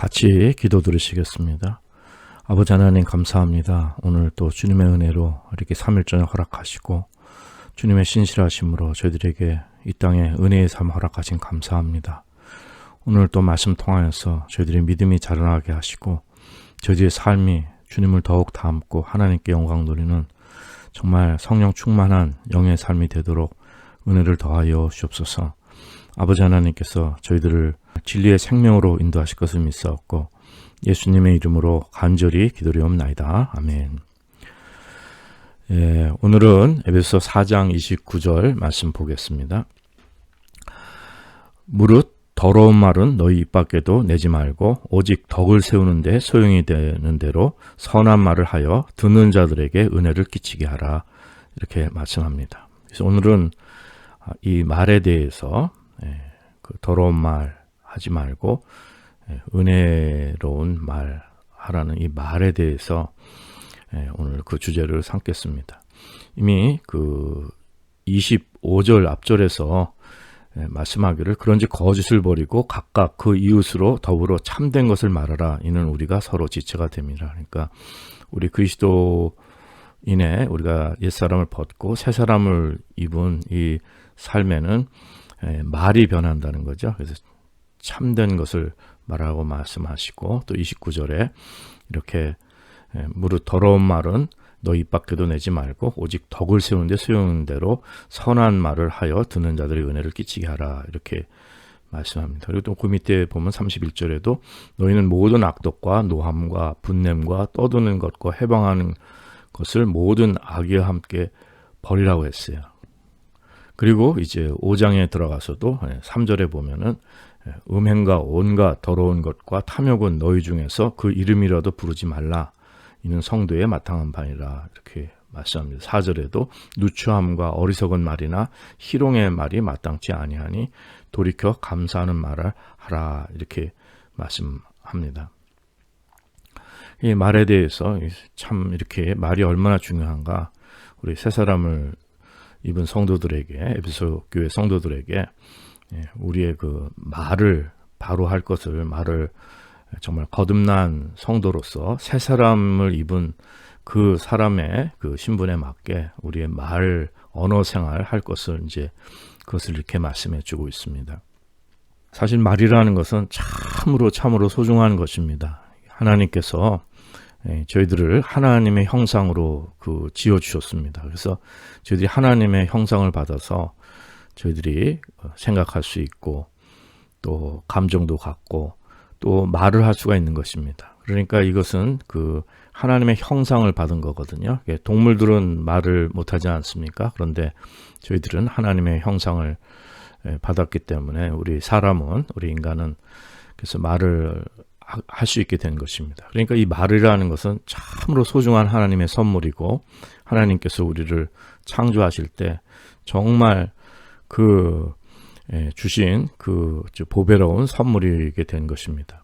같이 기도 드리시겠습니다. 아버지 하나님 감사합니다. 오늘 또 주님의 은혜로 이렇게 3일 저녁 허락하시고 주님의 신실하심으로 저희들에게 이 땅에 은혜의 삶 허락하신 감사합니다. 오늘 또 말씀 통하여서 저희들의 믿음이 자라나게 하시고 저희들의 삶이 주님을 더욱 닮고 하나님께 영광 돌리는 정말 성령 충만한 영의 삶이 되도록 은혜를 더하여 주옵소서. 아버지 하나님께서 저희들을 진리의 생명으로 인도하실 것을 믿사옵고 예수님의 이름으로 간절히 기도리옵나이다. 아멘. 오늘은 에베소 4장 29절 말씀 보겠습니다. 무릇 더러운 말은 너희 입 밖에도 내지 말고 오직 덕을 세우는 데 소용이 되는 대로 선한 말을 하여 듣는 자들에게 은혜를 끼치게 하라. 이렇게 말씀합니다. 그래서 오늘은 이 말에 대해서 그 더러운 말 하지 말고 은혜로운 말 하라는 이 말에 대해서 오늘 그 주제를 삼겠습니다. 이미 그 25절 앞절에서 말씀하기를 그런지 거짓을 버리고 각각 그 이웃으로 더불어 참된 것을 말하라. 이는 우리가 서로 지체가 됨이라. 그러니까 우리 그리스도인의 우리가 옛사람을 벗고 새사람을 입은 이 삶에는 말이 변한다는 거죠. 그래서 참된 것을 말하고 말씀하시고 또 29절에 이렇게 무릇 더러운 말은 너 입 밖에도 내지 말고 오직 덕을 세우는 데 소용있는 대로 선한 말을 하여 듣는 자들의 은혜를 끼치게 하라. 이렇게 말씀합니다. 그리고 또 그 밑에 보면 31절에도 너희는 모든 악독과 노함과 분냄과 떠드는 것과 해방하는 것을 모든 악의와 함께 버리라고 했어요. 그리고 이제 5장에 들어가서도 3절에 보면은 음행과 온갖 더러운 것과 탐욕은 너희 중에서 그 이름이라도 부르지 말라. 이는 성도의 마땅한 바니라. 이렇게 말씀합니다. 4절에도 누추함과 어리석은 말이나 희롱의 말이 마땅치 아니하니 돌이켜 감사하는 말을 하라. 이렇게 말씀합니다. 이 말에 대해서 참 이렇게 말이 얼마나 중요한가. 우리 새 사람을 입은 성도들에게, 에베소 교회 성도들에게 우리의 그 말을 바로 할 것을 말을 정말 거듭난 성도로서 새 사람을 입은 그 사람의 그 신분에 맞게 우리의 말 언어 생활 할 것을 이제 그것을 이렇게 말씀해 주고 있습니다. 사실 말이라는 것은 참으로 소중한 것입니다. 하나님께서 저희들을 하나님의 형상으로 그 지어 주셨습니다. 그래서 저희들이 하나님의 형상을 받아서 저희들이 생각할 수 있고 또 감정도 갖고 또 말을 할 수가 있는 것입니다. 그러니까 이것은 그 하나님의 형상을 받은 거거든요. 동물들은 말을 못하지 않습니까? 그런데 저희들은 하나님의 형상을 받았기 때문에 우리 사람은, 우리 인간은 그래서 말을 할 수 있게 된 것입니다. 그러니까 이 말이라는 것은 참으로 소중한 하나님의 선물이고 하나님께서 우리를 창조하실 때 정말 그 주신 그 보배로운 선물이게 된 것입니다.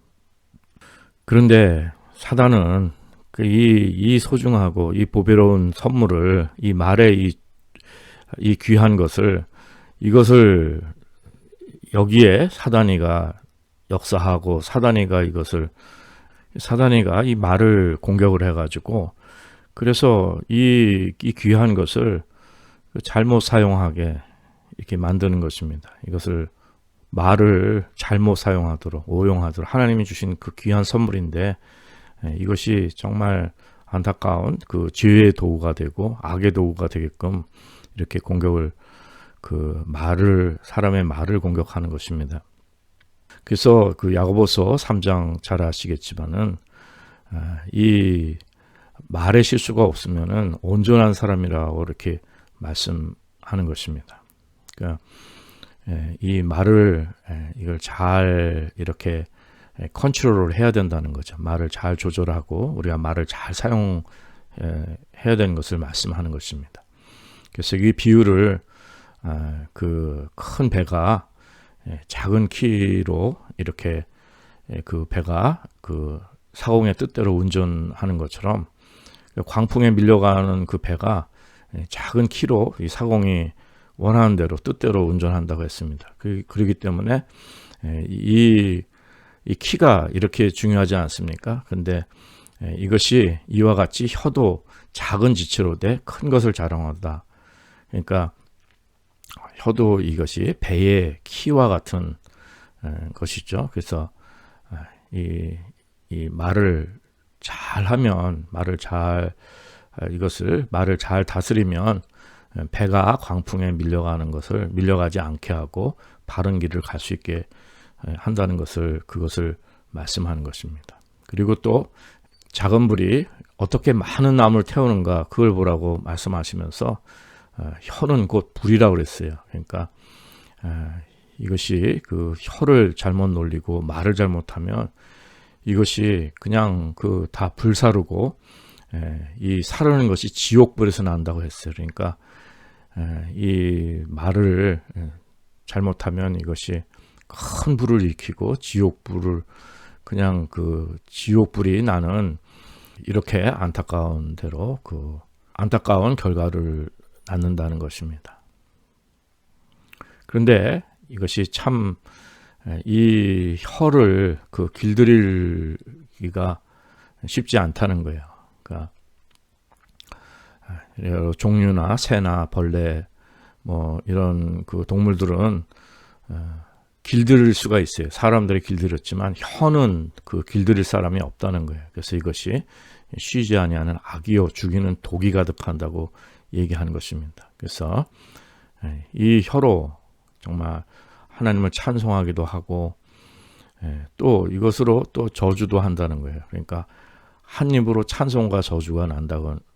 그런데 사단은 이 소중하고 이 보배로운 선물을 이 말의 이 귀한 것을 이것을 여기에 사단이가 역사하고 사단이가 이 말을 공격을 해가지고 그래서 이 귀한 것을 잘못 사용하게 이렇게 만드는 것입니다. 이것을 말을 잘못 사용하도록 오용하도록 하나님이 주신 그 귀한 선물인데 이것이 정말 안타까운 그 죄의 도구가 되고 악의 도구가 되게끔 이렇게 공격을 그 말을 사람의 말을 공격하는 것입니다. 그래서 그 야고보서 3장 잘 아시겠지만은 이 말의 실수가 없으면은 온전한 사람이라고 이렇게 말씀하는 것입니다. 그러니까 이 말을 이걸 잘 이렇게 컨트롤을 해야 된다는 거죠. 말을 잘 조절하고 우리가 말을 잘 사용해야 되는 것을 말씀하는 것입니다. 그래서 이 비유를 그 큰 배가 작은 키로 이렇게 그 배가 그 사공의 뜻대로 운전하는 것처럼 광풍에 밀려가는 그 배가 작은 키로 이 사공이 원하는 대로 뜻대로 운전한다고 했습니다. 그렇기 때문에 이 이 키가 이렇게 중요하지 않습니까? 근데 이것이 이와 같이 혀도 작은 지체로 돼 큰 것을 자랑하다. 그러니까 혀도 이것이 배의 키와 같은 것이죠. 그래서 이 말을 잘하면 말을 잘 다스리면 배가 광풍에 밀려가지 않게 하고 바른 길을 갈 수 있게 한다는 그것을 말씀하는 것입니다. 그리고 또 작은 불이 어떻게 많은 나무를 태우는가 그걸 보라고 말씀하시면서 혀는 곧 불이라고 그랬어요. 그러니까 이것이 그 혀를 잘못 놀리고 말을 잘못하면 이것이 그냥 다 불사르고 이 사르는 것이 지옥불에서 난다고 했어요. 그러니까 이 말을 잘못하면 이것이 큰 불을 일으키고 지옥불을 그냥 지옥불이 나는 이렇게 안타까운 대로 안타까운 결과를 낳는다는 것입니다. 그런데 이것이 참 이 혀를 길들이기가 쉽지 않다는 거예요. 그러니까 여러 종류나 새나 벌레 뭐 이런 동물들은 길들일 수가 있어요. 사람들이 길들였지만 혀는 길들일 사람이 없다는 거예요. 그래서 이것이 쉬지 아니하는 악이요 죽이는 독이 가득한다고 얘기하는 것입니다. 그래서 이 혀로 정말 하나님을 찬송하기도 하고 또 이것으로 또 저주도 한다는 거예요. 그러니까 한 입으로 찬송과 저주가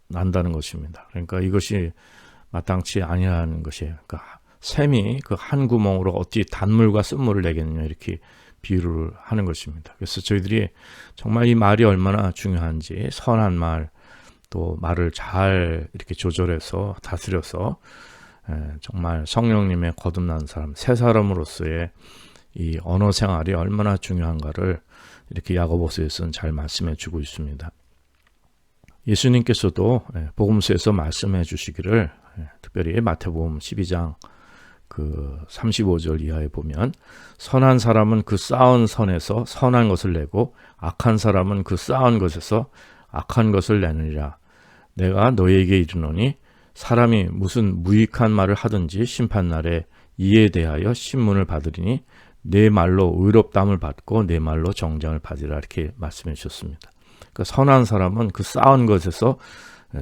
난다는 것입니다. 그러니까 이것이 마땅치 아니하는 것이에요. 그러니까 샘이 한 구멍으로 어찌 단물과 쓴물을 내겠느냐 이렇게 비유를 하는 것입니다. 그래서 저희들이 정말 이 말이 얼마나 중요한지 선한 말 또 말을 잘 이렇게 조절해서 다스려서 정말 성령님의 거듭난 사람, 새 사람으로서의 이 언어 생활이 얼마나 중요한가를 이렇게 야고보서에서는 잘 말씀해 주고 있습니다. 예수님께서도 복음서에서 말씀해 주시기를 특별히 마태복음 12장 35절 이하에 보면 선한 사람은 그 쌓은 선에서 선한 것을 내고 악한 사람은 그 쌓은 것에서 악한 것을 내느니라. 내가 너희에게 이르노니 사람이 무슨 무익한 말을 하든지 심판날에 이에 대하여 신문을 받으리니 내 말로 의롭다함을 받고 내 말로 정죄를 받으리라 이렇게 말씀해 주셨습니다. 그러니까 선한 사람은 그 쌓은 것에서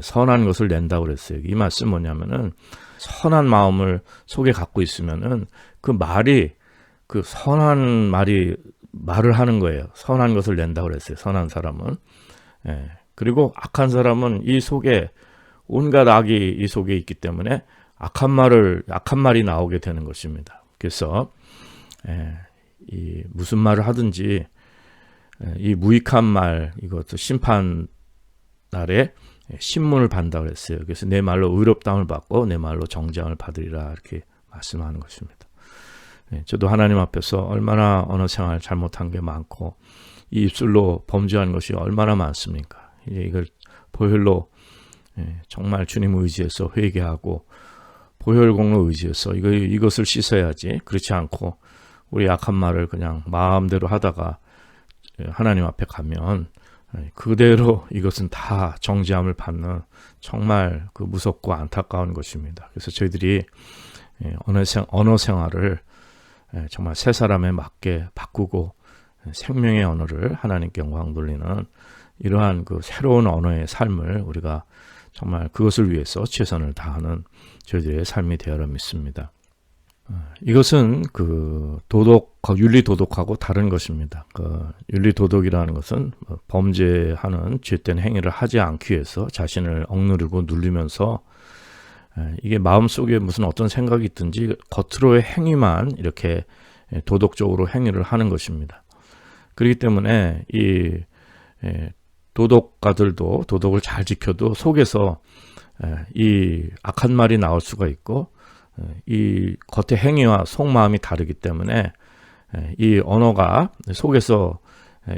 선한 것을 낸다고 그랬어요. 이 말씀 뭐냐면은 선한 마음을 속에 갖고 있으면은 말이 선한 말을 하는 거예요. 선한 것을 낸다고 그랬어요. 선한 사람은. 그리고 악한 사람은 이 속에 온갖 악이 이 속에 있기 때문에 악한 말이 나오게 되는 것입니다. 그래서 이 무슨 말을 하든지 이 무익한 말 이것도 심판 날에 신문을 받는다고 그랬어요. 그래서 내 말로 의롭다함을 받고 내 말로 정죄함을 받으리라 이렇게 말씀하는 것입니다. 저도 하나님 앞에서 얼마나 언어 생활 잘못한 게 많고 이 입술로 범죄한 것이 얼마나 많습니까? 이제 이걸 보혈로 정말 주님 의지해서 회개하고 보혈 공로 의지해서 이것을 씻어야지. 그렇지 않고 우리 악한 말을 그냥 마음대로 하다가 하나님 앞에 가면 그대로 이것은 다 정죄함을 받는 정말 무섭고 안타까운 것입니다. 그래서 저희들이 언어 생활을 정말 새 사람에 맞게 바꾸고 생명의 언어를 하나님께 영광 돌리는 이러한 새로운 언어의 삶을 우리가 정말 그것을 위해서 최선을 다하는 저희들의 삶이 되어라 믿습니다. 이것은 윤리 도덕하고 다른 것입니다. 윤리 도덕이라는 것은 범죄하는 죄된 행위를 하지 않기 위해서 자신을 억누르고 누르면서 이게 마음속에 무슨 어떤 생각이 있든지 겉으로의 행위만 이렇게 도덕적으로 행위를 하는 것입니다. 그렇기 때문에 이 도덕가들도 도덕을 잘 지켜도 속에서 이 악한 말이 나올 수가 있고 이 겉의 행위와 속마음이 다르기 때문에 이 언어가 속에서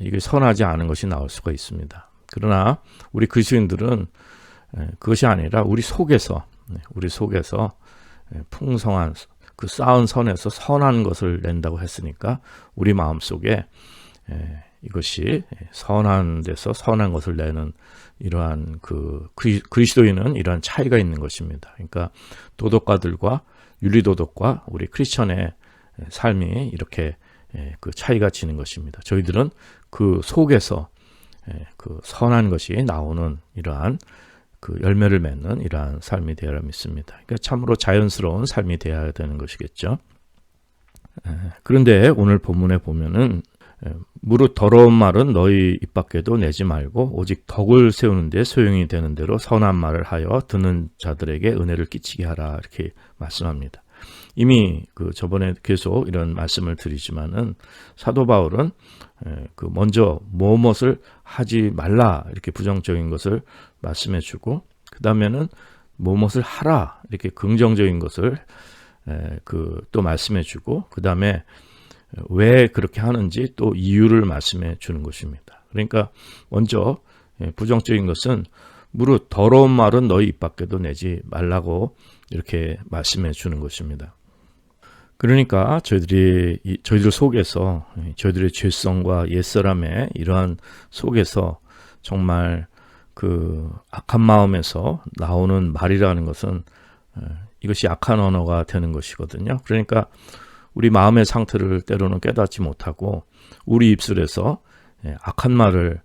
이게 선하지 않은 것이 나올 수가 있습니다. 그러나 우리 그리스도인들은 그것이 아니라 우리 속에서 풍성한 쌓은 선에서 선한 것을 낸다고 했으니까 우리 마음속에 이것이 선한 데서 선한 것을 내는 이러한 그리스도인은 이러한 차이가 있는 것입니다. 그러니까 도덕가들과 윤리도덕과 우리 크리스천의 삶이 이렇게 그 차이가 지는 것입니다. 저희들은 그 속에서 그 선한 것이 나오는 이러한 그 열매를 맺는 이러한 삶이 되어야 믿습니다. 그러니까 참으로 자연스러운 삶이 되어야 되는 것이겠죠. 그런데 오늘 본문에 보면은 무릇 더러운 말은 너희 입 밖에도 내지 말고 오직 덕을 세우는 데 소용이 되는 대로 선한 말을 하여 듣는 자들에게 은혜를 끼치게 하라 이렇게 말씀합니다. 이미 저번에 계속 이런 말씀을 드리지만은 사도 바울은 먼저 무엇을 하지 말라 이렇게 부정적인 것을 말씀해 주고 그 다음에는 무엇을 하라 이렇게 긍정적인 것을 또 말씀해 주고 그 다음에 왜 그렇게 하는지 또 이유를 말씀해 주는 것입니다. 그러니까 먼저 부정적인 것은 무릇 더러운 말은 너희 입 밖에도 내지 말라고 이렇게 말씀해 주는 것입니다. 그러니까 저희들 속에서 저희들의 죄성과 옛사람의 이러한 속에서 정말 그 악한 마음에서 나오는 말이라는 것은 이것이 악한 언어가 되는 것이거든요. 그러니까 우리 마음의 상태를 때로는 깨닫지 못하고 우리 입술에서 악한 말을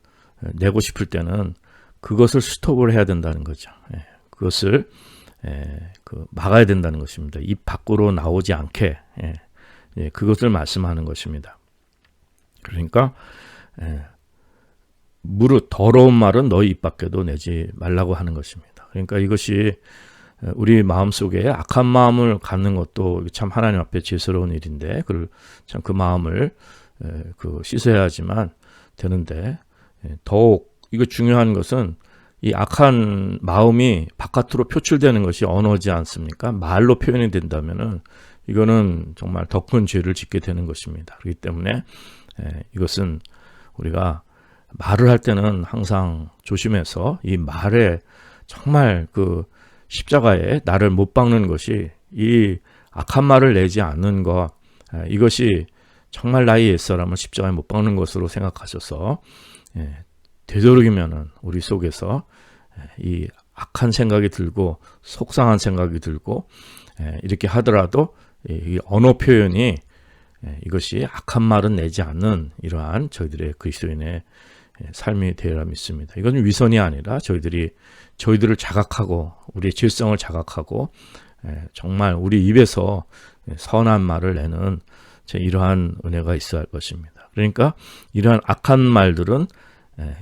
내고 싶을 때는 그것을 스톱을 해야 된다는 거죠. 그것을 막아야 된다는 것입니다. 입 밖으로 나오지 않게 그것을 말씀하는 것입니다. 그러니까 무릇 더러운 말은 너희 입 밖에도 내지 말라고 하는 것입니다. 그러니까 이것이 우리 마음속에 악한 마음을 갖는 것도 참 하나님 앞에 죄스러운 일인데 참 그 마음을 씻어야 하지만 되는데 더욱 이거 중요한 것은 이 악한 마음이 바깥으로 표출되는 것이 언어지 않습니까? 말로 표현이 된다면은 이거는 정말 더 큰 죄를 짓게 되는 것입니다. 그렇기 때문에 이것은 우리가 말을 할 때는 항상 조심해서 이 말에 정말 십자가에 나를 못 박는 것이 이 악한 말을 내지 않는 것 이것이 정말 나의 옛사람을 십자가에 못 박는 것으로 생각하셔서 되도록이면은 우리 속에서 이 악한 생각이 들고 속상한 생각이 들고 이렇게 하더라도 이 언어 표현이 이것이 악한 말은 내지 않는 이러한 저희들의 그리스도인의 삶이 되어야 믿습니다. 이건 위선이 아니라 저희들을 자각하고 우리의 죄성을 자각하고 정말 우리 입에서 선한 말을 내는 이러한 은혜가 있어야 할 것입니다. 그러니까 이러한 악한 말들은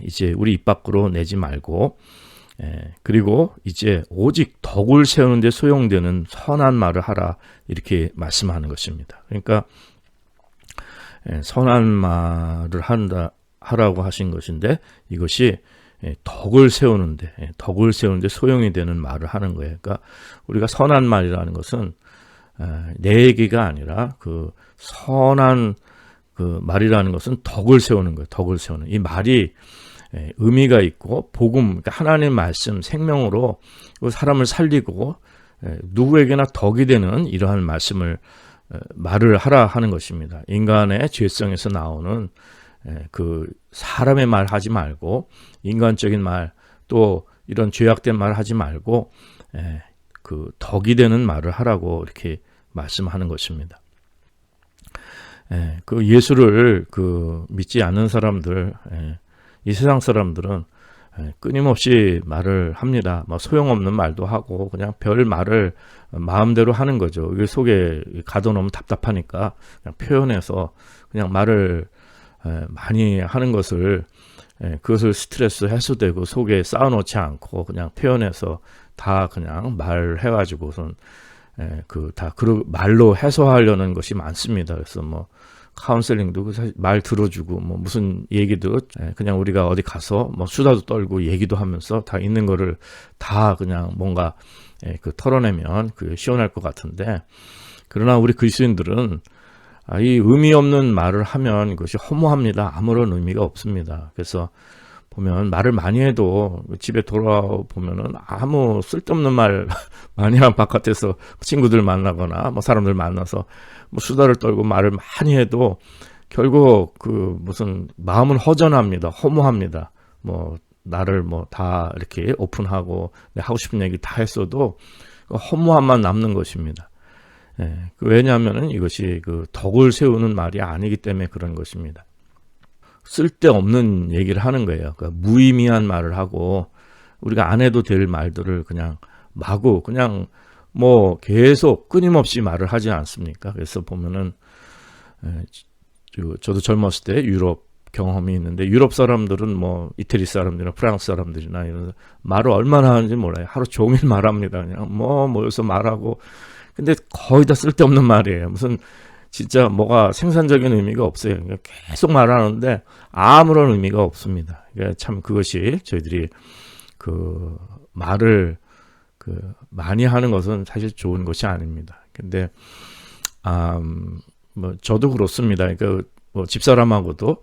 이제 우리 입 밖으로 내지 말고 그리고 이제 오직 덕을 세우는 데 소용되는 선한 말을 하라 이렇게 말씀하는 것입니다. 그러니까 선한 말을 하라고 하신 것인데 이것이 덕을 세우는데 소용이 되는 말을 하는 거예요. 그러니까 우리가 선한 말이라는 것은 내 얘기가 아니라 선한 말이라는 것은 덕을 세우는 거예요. 덕을 세우는 이 말이 의미가 있고 복음, 그러니까 하나님 말씀 생명으로 사람을 살리고 누구에게나 덕이 되는 이러한 말을 하라 하는 것입니다. 인간의 죄성에서 나오는 사람의 말 하지 말고 인간적인 말 또 이런 죄악된 말 하지 말고 덕이 되는 말을 하라고 이렇게 말씀하는 것입니다. 예수를 믿지 않는 사람들, 이 세상 사람들은 끊임없이 말을 합니다. 소용없는 말도 하고 그냥 별 말을 마음대로 하는 거죠. 이게 속에 가둬놓으면 답답하니까 그냥 표현해서 그냥 말을 많이 하는 것을 그것을 스트레스 해소되고 속에 쌓아놓지 않고 그냥 표현해서 다 그냥 말해가지고선 말로 해소하려는 것이 많습니다. 그래서 카운셀링도 말 들어주고 무슨 얘기도 그냥 우리가 어디 가서 수다도 떨고 얘기도 하면서 다 있는 거를 다 그냥 뭔가 털어내면 시원할 것 같은데 그러나 우리 그리스도인들은 이 의미 없는 말을 하면 이것이 허무합니다. 아무런 의미가 없습니다. 그래서 보면 말을 많이 해도 집에 돌아보면은 아무 쓸데없는 말 많이 하면 바깥에서 친구들 만나거나 사람들 만나서 수다를 떨고 말을 많이 해도 결국 그 무슨 마음은 허전합니다. 허무합니다. 뭐 나를 뭐 다 이렇게 오픈하고 내 하고 싶은 얘기 다 했어도 그 허무함만 남는 것입니다. 예, 왜냐하면은 이것이 그 덕을 세우는 말이 아니기 때문에 그런 것입니다. 쓸데없는 얘기를 하는 거예요. 그러니까 무의미한 말을 하고 우리가 안 해도 될 말들을 그냥 마구 그냥 뭐 계속 끊임없이 말을 하지 않습니까? 그래서 보면은 저도 젊었을 때 유럽 경험이 있는데 유럽 사람들은 뭐 이태리 사람들이나 프랑스 사람들이나 이런 말을 얼마나 하는지 몰라요. 하루 종일 말합니다. 그냥 뭐 모여서 말하고 근데 거의 다 쓸데없는 말이에요. 무슨 진짜 뭐가 생산적인 의미가 없어요. 그러니까 계속 말하는데 아무런 의미가 없습니다. 그러니까 참 그것이 저희들이 그 말을 그 많이 하는 것은 사실 좋은 것이 아닙니다. 근데 뭐 저도 그렇습니다. 그러니까 뭐 집사람하고도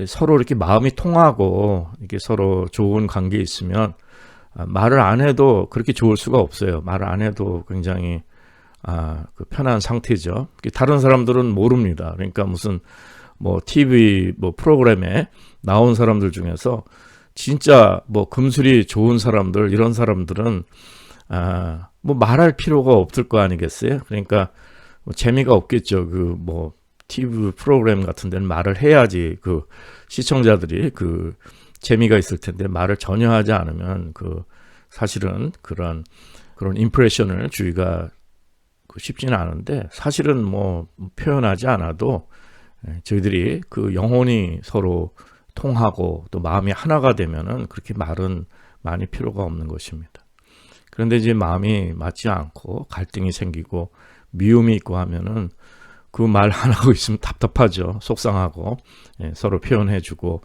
서로 이렇게 마음이 통하고 이렇게 서로 좋은 관계 있으면 말을 안 해도 그렇게 좋을 수가 없어요. 말을 안 해도 굉장히 그 편한 상태죠. 다른 사람들은 모릅니다. 그러니까 무슨 뭐 TV 뭐 프로그램에 나온 사람들 중에서 진짜 뭐 금술이 좋은 사람들 이런 사람들은 뭐 말할 필요가 없을 거 아니겠어요? 그러니까 뭐 재미가 없겠죠. 그 뭐 TV 프로그램 같은 데는 말을 해야지 그 시청자들이 그 재미가 있을 텐데 말을 전혀 하지 않으면 그 사실은 그런 임프레션을 주기가 쉽지는 않은데 사실은 뭐 표현하지 않아도 저희들이 그 영혼이 서로 통하고 또 마음이 하나가 되면은 그렇게 말은 많이 필요가 없는 것입니다. 그런데 이제 마음이 맞지 않고 갈등이 생기고 미움이 있고 하면은 그 말 안 하고 있으면 답답하죠. 속상하고 서로 표현해주고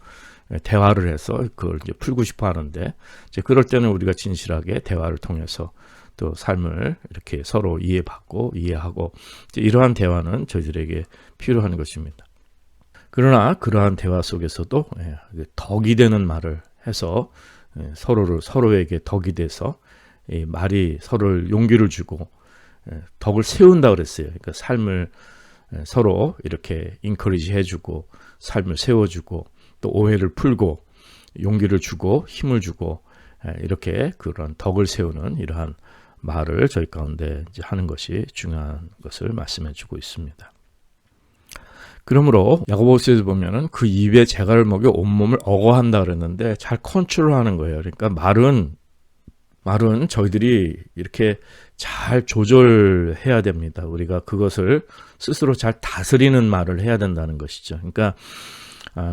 대화를 해서 그걸 이제 풀고 싶어 하는데 이제 그럴 때는 우리가 진실하게 대화를 통해서 또 삶을 이렇게 서로 이해받고 이해하고 이러한 대화는 저희들에게 필요한 것입니다. 그러나 그러한 대화 속에서도 덕이 되는 말을 해서 서로에게 덕이 돼서 이 말이 서로를 용기를 주고 덕을 세운다 그랬어요. 그러니까 삶을 서로 이렇게 인커리지 해주고 삶을 세워주고 또 오해를 풀고 용기를 주고 힘을 주고 이렇게 그런 덕을 세우는 이러한 말을 저희 가운데 이제 하는 것이 중요한 것을 말씀해 주고 있습니다. 그러므로 야고보서에서 보면은 그 입에 재갈을 먹여 온몸을 억어한다 그랬는데 잘 컨트롤하는 거예요. 그러니까 말은 저희들이 이렇게 잘 조절해야 됩니다. 우리가 그것을 스스로 잘 다스리는 말을 해야 된다는 것이죠. 그러니까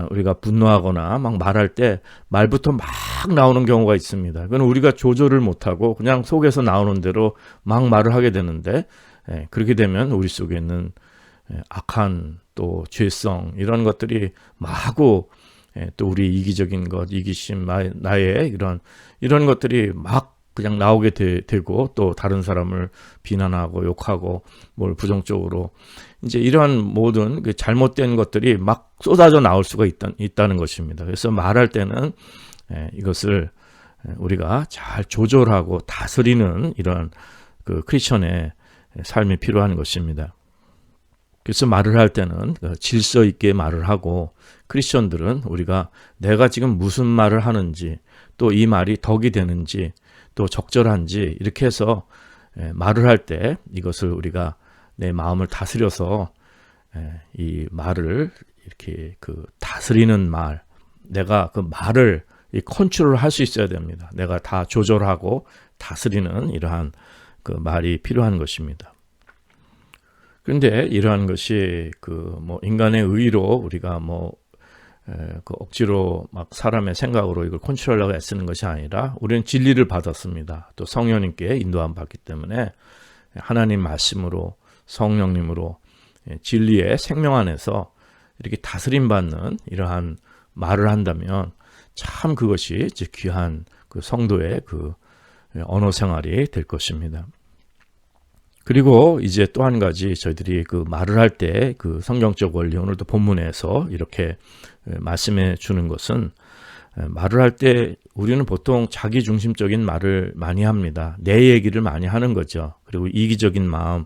우리가 분노하거나 막 말할 때 말부터 막 나오는 경우가 있습니다. 그건 우리가 조절을 못하고 그냥 속에서 나오는 대로 막 말을 하게 되는데 그렇게 되면 우리 속에 있는 악한 또 죄성 이런 것들이 마구 또 우리 이기적인 것, 이기심, 나의 이런 것들이 막 그냥 나오게 되고 또 다른 사람을 비난하고 욕하고 뭘 부정적으로 이제 이러한 모든 그 잘못된 것들이 막 쏟아져 나올 수가 있다는 것입니다. 그래서 말할 때는 이것을 우리가 잘 조절하고 다스리는 이런 그 크리스천의 삶이 필요한 것입니다. 그래서 말을 할 때는 질서 있게 말을 하고 크리스천들은 우리가 내가 지금 무슨 말을 하는지 또 이 말이 덕이 되는지 또 적절한지 이렇게 해서 말을 할 때 이것을 우리가 내 마음을 다스려서 이 말을 이렇게 그 다스리는 말 내가 그 말을 컨트롤을 할 수 있어야 됩니다. 내가 다 조절하고 다스리는 이러한 그 말이 필요한 것입니다. 그런데 이러한 것이 그 뭐 인간의 의로 우리가 뭐 그 억지로 막 사람의 생각으로 이걸 컨트롤하려고 애쓰는 것이 아니라 우리는 진리를 받았습니다. 또 성령님께 인도함 받기 때문에 하나님 말씀으로 성령님으로 진리의 생명 안에서 이렇게 다스림 받는 이러한 말을 한다면 참 그것이 이제 귀한 그 성도의 그 언어 생활이 될 것입니다. 그리고 이제 또 한 가지 저희들이 그 말을 할 때 그 성경적 원리 오늘도 본문에서 이렇게 말씀해 주는 것은 말을 할 때 우리는 보통 자기 중심적인 말을 많이 합니다. 내 얘기를 많이 하는 거죠. 그리고 이기적인 마음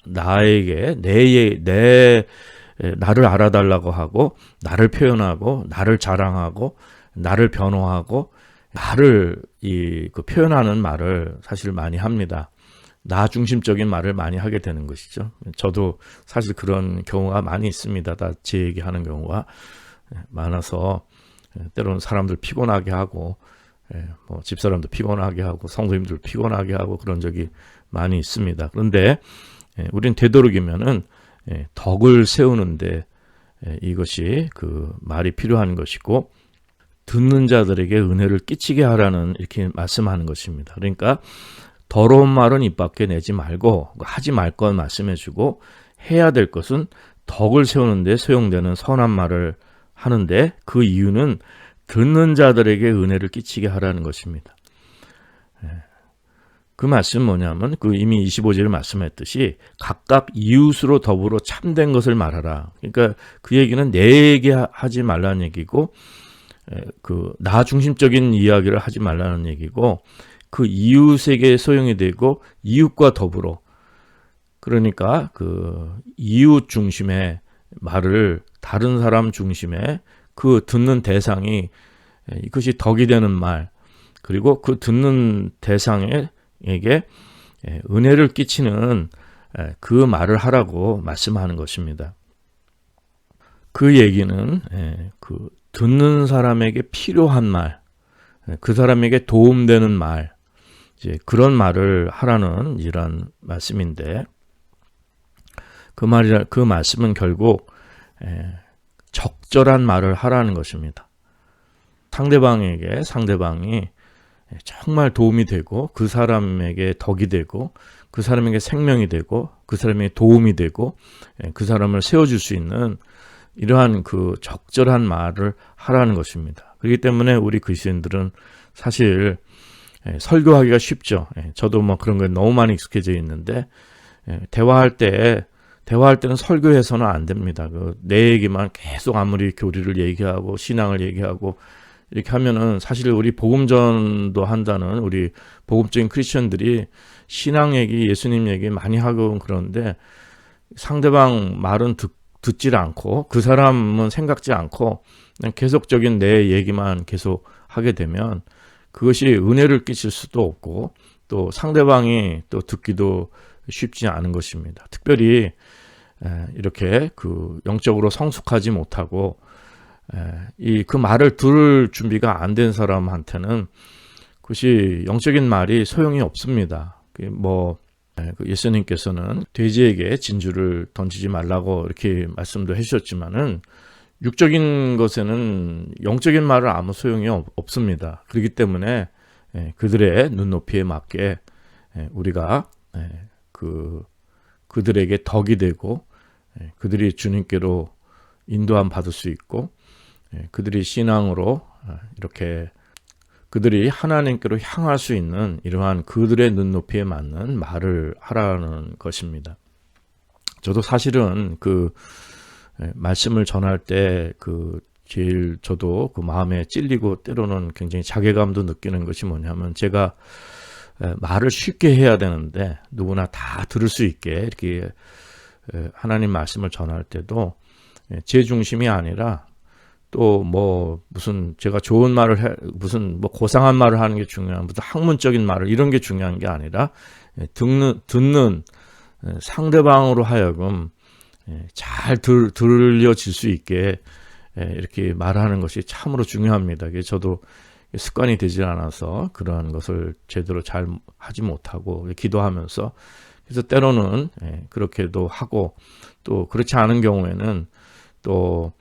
나에게 내 나를 알아달라고 하고, 나를 표현하고, 나를 자랑하고, 나를 변호하고, 나를 표현하는 말을 사실 많이 합니다. 나 중심적인 말을 많이 하게 되는 것이죠. 저도 사실 그런 경우가 많이 있습니다. 다 제 얘기하는 경우가 많아서 때로는 사람들 피곤하게 하고, 뭐 집사람도 피곤하게 하고, 성도님들 피곤하게 하고 그런 적이 많이 있습니다. 그런데 우린 되도록이면은 덕을 세우는데 이것이 그 말이 필요한 것이고, 듣는 자들에게 은혜를 끼치게 하라는 이렇게 말씀하는 것입니다. 그러니까 더러운 말은 입 밖에 내지 말고 하지 말 것 말씀해 주고, 해야 될 것은 덕을 세우는 데 소용되는 선한 말을 하는데, 그 이유는 듣는 자들에게 은혜를 끼치게 하라는 것입니다. 그 말씀은 뭐냐면 이미 25절에 말씀했듯이 각각 이웃으로 더불어 참된 것을 말하라. 그러니까 그 얘기는 내 얘기하지 말라는 얘기고, 나 중심적인 이야기를 하지 말라는 얘기고, 그 이웃에게 소용이 되고 이웃과 더불어, 그러니까 그 이웃 중심의 말을, 다른 사람 중심의 그 듣는 대상이 이것이 덕이 되는 말, 그리고 그 듣는 대상에게 은혜를 끼치는 그 말을 하라고 말씀하는 것입니다. 그 얘기는 그 듣는 사람에게 필요한 말, 그 사람에게 도움되는 말, 이제 그런 말을 하라는 이런 말씀인데, 그 말씀은 결국 적절한 말을 하라는 것입니다. 상대방이 정말 도움이 되고, 그 사람에게 덕이 되고, 그 사람에게 생명이 되고, 그 사람에게 도움이 되고, 그 사람을 세워줄 수 있는 이러한 그 적절한 말을 하라는 것입니다. 그렇기 때문에 우리 그리스도인들은 사실 설교하기가 쉽죠. 저도 뭐 그런 거에 너무 많이 익숙해져 있는데, 대화할 때는 설교해서는 안 됩니다. 내 얘기만 계속 아무리 교리를 얘기하고 신앙을 얘기하고 이렇게 하면은, 사실 우리 복음전도 한다는 우리 복음적인 크리스천들이 신앙 얘기, 예수님 얘기 많이 하고 그러는데, 상대방 말은 듣질 않고, 그 사람은 생각지 않고 그냥 계속적인 내 얘기만 계속 하게 되면 그것이 은혜를 끼칠 수도 없고, 또 상대방이 또 듣기도 쉽지 않은 것입니다. 특별히 이렇게 그 영적으로 성숙하지 못하고 그 말을 들을 준비가 안 된 사람한테는 그것이 영적인 말이 소용이 없습니다. 예수님께서는 돼지에게 진주를 던지지 말라고 이렇게 말씀도 해주셨지만은, 육적인 것에는 영적인 말은 아무 소용이 없습니다. 그렇기 때문에 그들의 눈높이에 맞게 우리가 그들에게 덕이 되고, 그들이 주님께로 인도함 받을 수 있고, 그들이 신앙으로 이렇게 그들이 하나님께로 향할 수 있는 이러한 그들의 눈높이에 맞는 말을 하라는 것입니다. 저도 사실은 그 말씀을 전할 때 제일 저도 그 마음에 찔리고 때로는 굉장히 자괴감도 느끼는 것이 뭐냐면, 제가 말을 쉽게 해야 되는데 누구나 다 들을 수 있게 이렇게 하나님 말씀을 전할 때도 제 중심이 아니라, 또 무슨 제가 좋은 말을 무슨 고상한 말을 하는 게 중요한, 무슨 학문적인 말을 이런 게 중요한 게 아니라, 듣는 상대방으로 하여금 잘 들려질 수 있게 이렇게 말하는 것이 참으로 중요합니다. 저도 습관이 되지 않아서 그러한 것을 제대로 잘 하지 못하고 기도하면서, 그래서 때로는 그렇게도 하고, 또 그렇지 않은 경우에는 또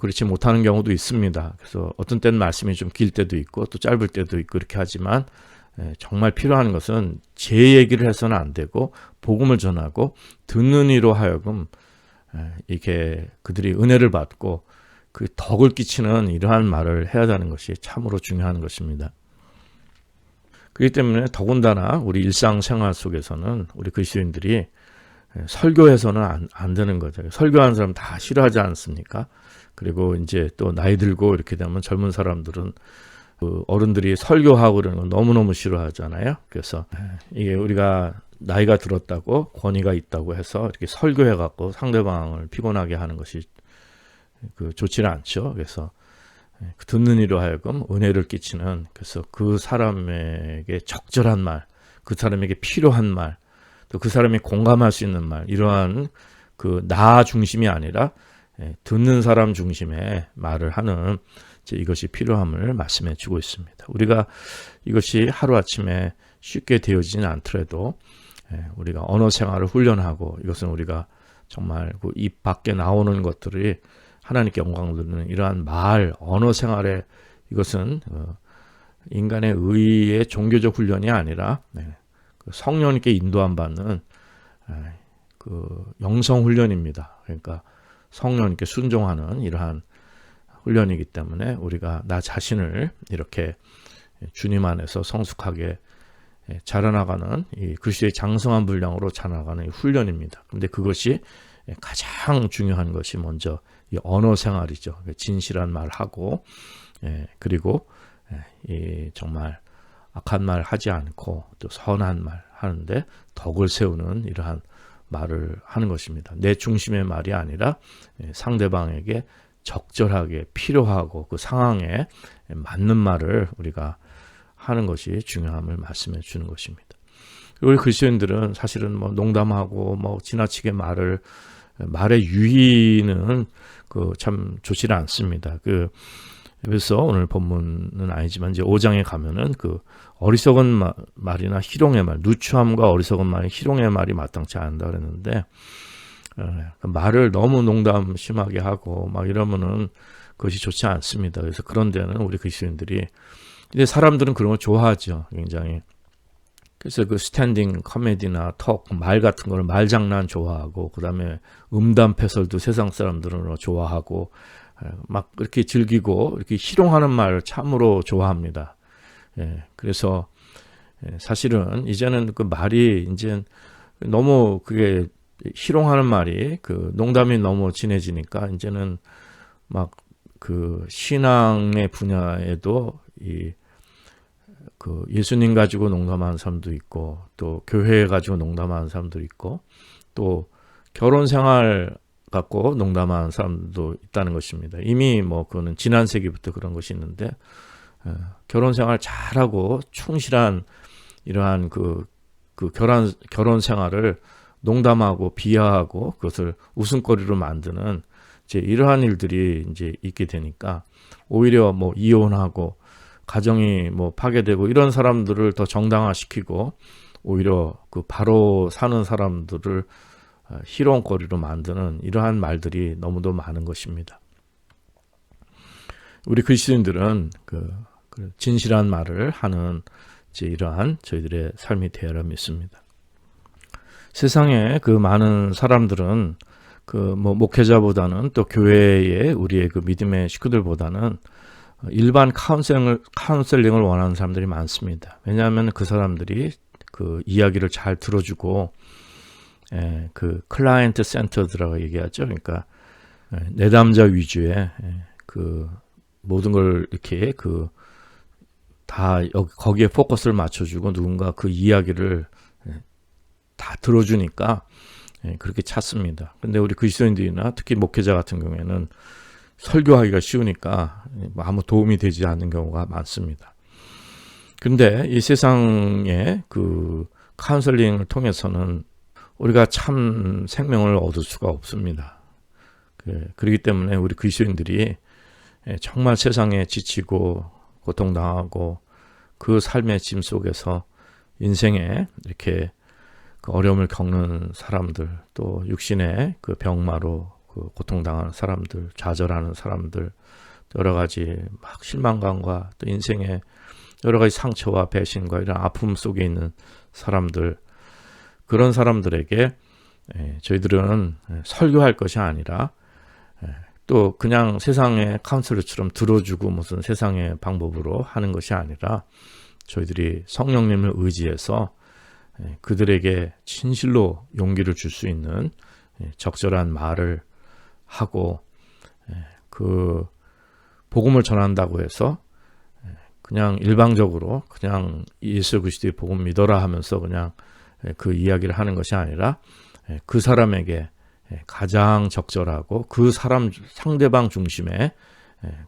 그렇지 못하는 경우도 있습니다. 그래서 어떤 때는 말씀이 좀 길 때도 있고 또 짧을 때도 있고 이렇게 하지만, 정말 필요한 것은 제 얘기를 해서는 안 되고, 복음을 전하고 듣는 이로 하여금 이렇게 그들이 은혜를 받고 그 덕을 끼치는 이러한 말을 해야 하는 것이 참으로 중요한 것입니다. 그렇기 때문에 더군다나 우리 일상생활 속에서는 우리 그리스도인들이 설교해서는 안 되는 거죠. 설교하는 사람 다 싫어하지 않습니까? 그리고 이제 또 나이 들고 이렇게 되면 젊은 사람들은 그 어른들이 설교하고 그러는 거 너무너무 싫어하잖아요. 그래서 이게 우리가 나이가 들었다고 권위가 있다고 해서 이렇게 설교해 갖고 상대방을 피곤하게 하는 것이 좋지는 않죠. 그래서 듣는 이로 하여금 은혜를 끼치는, 그래서 그 사람에게 적절한 말, 그 사람에게 필요한 말, 또 그 사람이 공감할 수 있는 말, 이러한 나 중심이 아니라 듣는 사람 중심의 말을 하는 이것이 필요함을 말씀해 주고 있습니다. 우리가 이것이 하루아침에 쉽게 되어지진 않더라도 우리가 언어 생활을 훈련하고, 이것은 우리가 정말 입 밖에 나오는 것들이 하나님께 영광을 드리는 이러한 말, 언어 생활에, 이것은 인간의 의의 종교적 훈련이 아니라 성령님께 인도함 받는 영성 훈련입니다. 그러니까 성령님께 순종하는 이러한 훈련이기 때문에 우리가 나 자신을 이렇게 주님 안에서 성숙하게 자라나가는, 이 그리스도의 장성한 분량으로 자라나가는 훈련입니다. 그런데 그것이 가장 중요한 것이 먼저 이 언어 생활이죠. 진실한 말하고, 그리고 정말 악한 말 하지 않고 또 선한 말 하는데 덕을 세우는 이러한 말을 하는 것입니다. 내 중심의 말이 아니라 상대방에게 적절하게 필요하고 그 상황에 맞는 말을 우리가 하는 것이 중요함을 말씀해 주는 것입니다. 우리 그리스도인들은 사실은 농담하고 지나치게 말의 유희는 참 좋지 않습니다. 그래서 오늘 본문은 아니지만 이제 5장에 가면은 어리석은 말이나 희롱의 말, 누추함과 어리석은 말이 희롱의 말이 마땅치 않다 그랬는데, 말을 너무 농담 심하게 하고 이러면은 그것이 좋지 않습니다. 그래서 그런 데는 우리 그리스도인들이, 근데 사람들은 그런 걸 좋아하죠, 굉장히. 그래서 스탠딩 코미디나 말 같은 거를 말장난 좋아하고, 그 다음에 음담패설도 세상 사람들은 좋아하고, 이렇게 즐기고 이렇게 희롱하는 말을 참으로 좋아합니다. 그래서 사실은 이제는 말이 이제 너무 그게 희롱하는 말이 농담이 너무 진해지니까 이제는 신앙의 분야에도 예수님 가지고 농담하는 사람도 있고, 또 교회 가지고 농담하는 사람도 있고, 또 결혼 생활 갖고 농담하는 사람도 있다는 것입니다. 이미 그거는 지난 세기부터 그런 것이 있는데, 결혼 생활 잘하고 충실한 이러한 결혼 생활을 농담하고 비하하고 그것을 웃음거리로 만드는 이러한 일들이 이제 있게 되니까, 오히려 이혼하고 가정이 파괴되고 이런 사람들을 더 정당화시키고, 오히려 바로 사는 사람들을 희롱거리로 만드는 이러한 말들이 너무도 많은 것입니다. 우리 그리스도인들은 진실한 말을 하는 이러한 저희들의 삶이 되어야 믿습니다. 세상에 많은 사람들은 목회자보다는 또 교회의 우리의 믿음의 식구들보다는 일반 카운셀링을 원하는 사람들이 많습니다. 왜냐하면 그 사람들이 이야기를 잘 들어주고, 클라이언트 센터드라고 얘기하죠. 그러니까 내담자 위주의 모든 걸 이렇게 다 거기에 포커스를 맞춰주고 누군가 그 이야기를 다 들어주니까 그렇게 찾습니다. 근데 우리 그리스도인들이나 특히 목회자 같은 경우에는 설교하기가 쉬우니까 아무 도움이 되지 않는 경우가 많습니다. 근데 이 세상의 카운셀링을 통해서는 우리가 참 생명을 얻을 수가 없습니다. 그렇기 때문에 우리 그리스도인들이 정말 세상에 지치고 고통당하고 그 삶의 짐 속에서 인생에 이렇게 어려움을 겪는 사람들, 또 육신의 병마로 고통당하는 사람들, 좌절하는 사람들, 여러 가지 실망감과 또 인생의 여러 가지 상처와 배신과 이런 아픔 속에 있는 사람들, 그런 사람들에게 저희들은 설교할 것이 아니라 또 그냥 세상의 카운슬러처럼 들어주고 무슨 세상의 방법으로 하는 것이 아니라 저희들이 성령님을 의지해서 그들에게 진실로 용기를 줄 수 있는 적절한 말을 하고, 복음을 전한다고 해서 그냥 일방적으로 그냥 예수 그리스도의 복음 믿어라 하면서 그냥 그 이야기를 하는 것이 아니라 그 사람에게 가장 적절하고 그 사람 상대방 중심의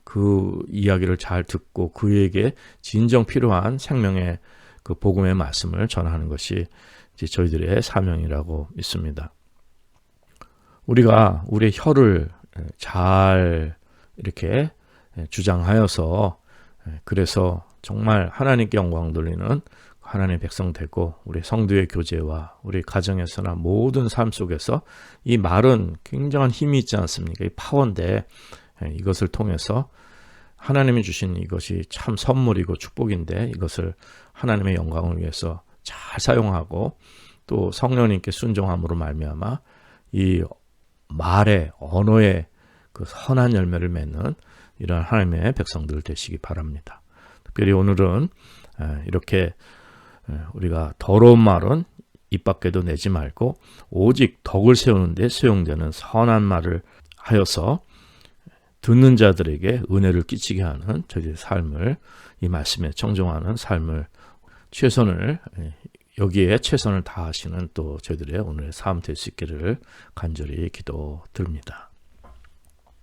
그 이야기를 잘 듣고 그에게 진정 필요한 생명의 그 복음의 말씀을 전하는 것이 이제 저희들의 사명이라고 믿습니다. 우리가 우리의 혀를 잘 이렇게 주장하여서 그래서 정말 하나님께 영광 돌리는 하나님의 백성 되고 우리 성도의 교제와 우리 가정에서나 모든 삶 속에서 이 말은 굉장한 힘이 있지 않습니까? 이 파워인데 이것을 통해서 하나님이 주신 이것이 참 선물이고 축복인데 이것을 하나님의 영광을 위해서 잘 사용하고 또 성령님께 순종함으로 말미암아 이 말의 언어의 그 선한 열매를 맺는 이런 하나님의 백성들 되시기 바랍니다. 특별히 오늘은 이렇게 우리가 더러운 말은 입 밖에도 내지 말고 오직 덕을 세우는 데 수용되는 선한 말을 하여서 듣는 자들에게 은혜를 끼치게 하는 저희의 삶을 이 말씀에 청종하는 삶을 최선을 여기에 최선을 다하시는 또 저희들의 오늘의 삶 될 수 있기를 간절히 기도드립니다.